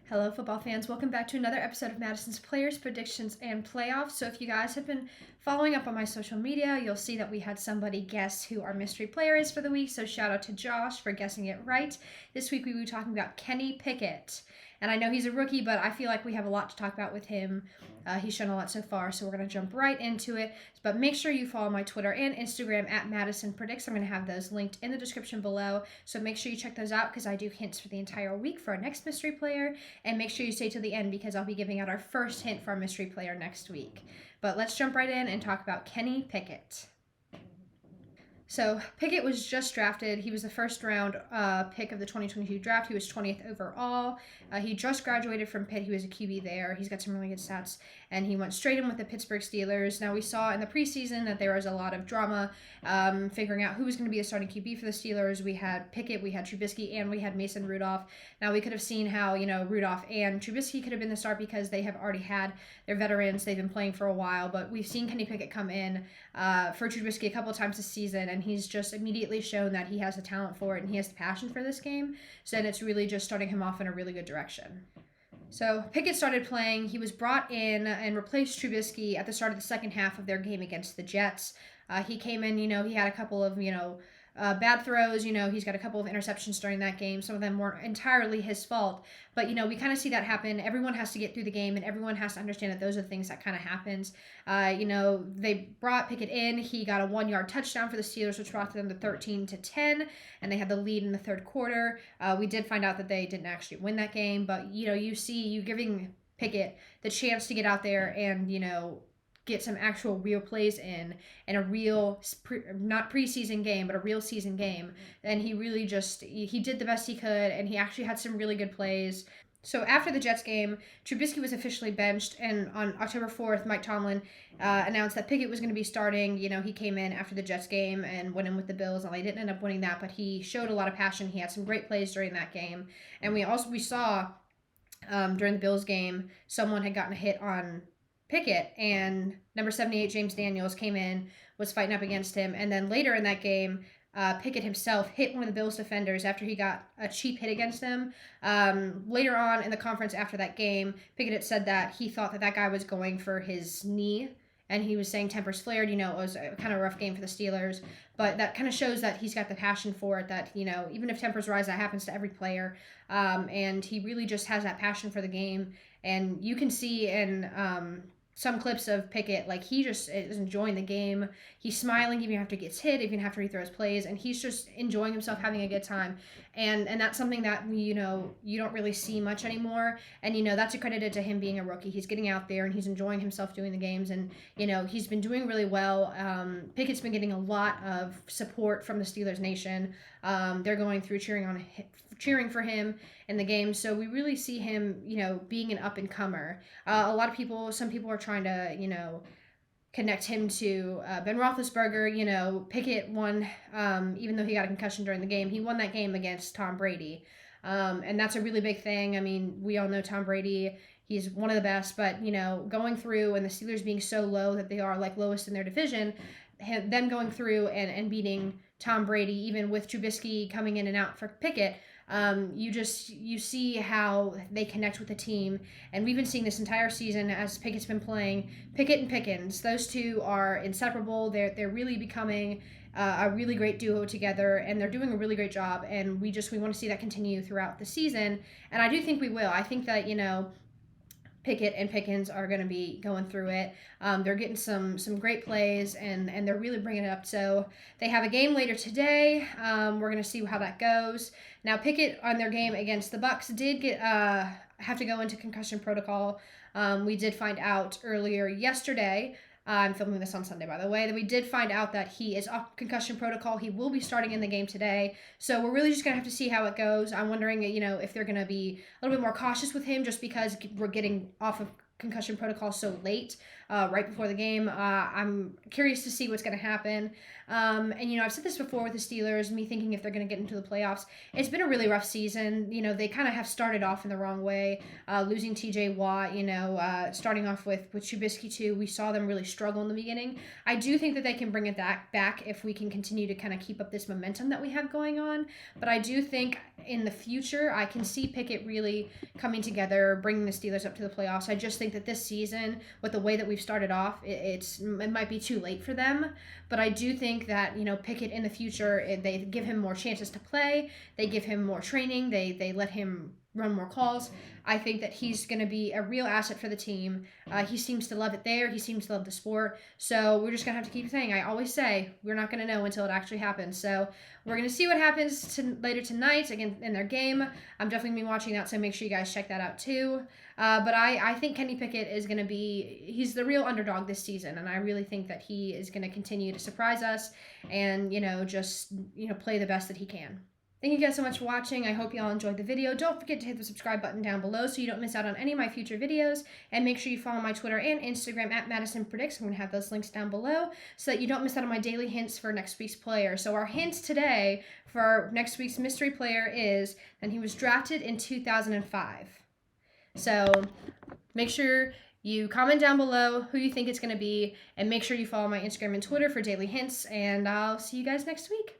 Hello, football fans. Welcome back to another episode of Madison's Players, Predictions, and Playoffs. So, if you guys have been following up on my social media, you'll see that we had somebody guess who our mystery player is for the week. So, shout out to Josh for guessing it right. This week, we will be talking about Kenny Pickett. And I know he's a rookie, but I feel like we have a lot to talk about with him. He's shown a lot so far, so we're going to jump right into it. But make sure you follow my Twitter and Instagram at Madison Predicts. I'm going to have those linked in the description below. So make sure you check those out because I do hints for the entire week for our next mystery player. And make sure you stay till the end because I'll be giving out our first hint for our mystery player next week. But let's jump right in and talk about Kenny Pickett. So Pickett was just drafted. He was the first round pick of the 2022 draft. He was 20th overall. He just graduated from Pitt. He was a QB there. He's got some really good stats. And he went straight in with the Pittsburgh Steelers. Now we saw in the preseason that there was a lot of drama figuring out who was going to be the starting QB for the Steelers. We had Pickett, we had Trubisky, and we had Mason Rudolph. Now we could have seen how, Rudolph and Trubisky could have been the start because they have already had their veterans. They've been playing for a while. But we've seen Kenny Pickett come in for Trubisky a couple of times this season, and he's just immediately shown that he has the talent for it and he has the passion for this game. So then it's really just starting him off in a really good direction. So Pickett started playing. He was brought in and replaced Trubisky at the start of the second half of their game against the Jets. He came in, he had a couple of, bad throws. He's got a couple of interceptions during that game. Some of them weren't entirely his fault. But, we kind of see that happen. Everyone has to get through the game, and everyone has to understand that those are the things that kind of happens. They brought Pickett in. He got a 1-yard touchdown for the Steelers, which brought them to 13-10, and they had the lead in the third quarter. We did find out that they didn't actually win that game, but, you giving Pickett the chance to get out there and, get some actual real plays in a real, not preseason game, but a real season game. And he really he did the best he could, and he actually had some really good plays. So after the Jets game, Trubisky was officially benched, and on October 4th, Mike Tomlin announced that Pickett was going to be starting. He came in after the Jets game and went in with the Bills, and they didn't end up winning that, but he showed a lot of passion. He had some great plays during that game. And we saw during the Bills game, someone had gotten a hit on Pickett, and number 78 James Daniels came in, was fighting up against him, and then later in that game, Pickett himself hit one of the Bills defenders after he got a cheap hit against him. Later on in the conference after that game, Pickett had said that he thought that guy was going for his knee, and he was saying tempers flared. It was a kind of rough game for the Steelers, but that kind of shows that he's got the passion for it, that, even if tempers rise, that happens to every player, and he really just has that passion for the game, and you can see in some clips of Pickett, like he just is enjoying the game. He's smiling even after he gets hit, even after he throws plays, and he's just enjoying himself, having a good time. And that's something that, you don't really see much anymore. And, that's accredited to him being a rookie. He's getting out there and he's enjoying himself doing the games. And, he's been doing really well. Pickett's been getting a lot of support from the Steelers Nation. They're going through cheering for him in the game. So we really see him, being an up-and-comer. Some people are trying to, connect him to Ben Roethlisberger. Pickett won, even though he got a concussion during the game, he won that game against Tom Brady. And that's a really big thing. I mean, we all know Tom Brady. He's one of the best, but, going through and the Steelers being so low that they are like lowest in their division, them going through and beating Tom Brady, even with Trubisky coming in and out for Pickett, you see how they connect with the team, and we've been seeing this entire season as Pickett's been playing. Pickett and Pickens, those two are inseparable. They're really becoming a really great duo together, and they're doing a really great job. And we want to see that continue throughout the season, and I do think we will. I think that Pickett and Pickens are going to be going through it. They're getting some great plays, and they're really bringing it up. So they have a game later today. We're going to see how that goes. Now, Pickett on their game against the Bucs did have to go into concussion protocol. We did find out earlier yesterday. I'm filming this on Sunday, by the way, that we did find out that he is off concussion protocol. He will be starting in the game today. So we're really just going to have to see how it goes. I'm wondering, if they're going to be a little bit more cautious with him just because we're getting off of concussion protocol so late, right before the game. I'm curious to see what's going to happen. And, you know, I've said this before with the Steelers, me thinking if they're going to get into the playoffs. It's been a really rough season. You know, they kind of have started off in the wrong way, losing TJ Watt, you know, starting off with Trubisky too. We saw them really struggle in the beginning. I do think that they can bring it back if we can continue to kind of keep up this momentum that we have going on. But I do think in the future, I can see Pickett really coming together, bringing the Steelers up to the playoffs. I just think that this season, with the way that we've started off, it might be too late for them. But I do think that, you know, Pickett in the future, they give him more chances to play. They give him more training. They let him run more calls. I think that he's going to be a real asset for the team. He seems to love it there. He seems to love the sport. So we're just going to have to keep saying, I always say, we're not going to know until it actually happens. So we're going to see what happens later tonight, again, in their game. I'm definitely going to be watching that, so make sure you guys check that out too. But I think Kenny Pickett is going to he's the real underdog this season, and I really think that he is going to continue to surprise us and, you know, just, you know, play the best that he can. Thank you guys so much for watching. I hope you all enjoyed the video. Don't forget to hit the subscribe button down below so you don't miss out on any of my future videos. And make sure you follow my Twitter and Instagram at Madison Predicts. I'm going to have those links down below so that you don't miss out on my daily hints for next week's player. So our hints today for next week's mystery player is that he was drafted in 2005. So make sure you comment down below who you think it's going to be. And make sure you follow my Instagram and Twitter for daily hints. And I'll see you guys next week.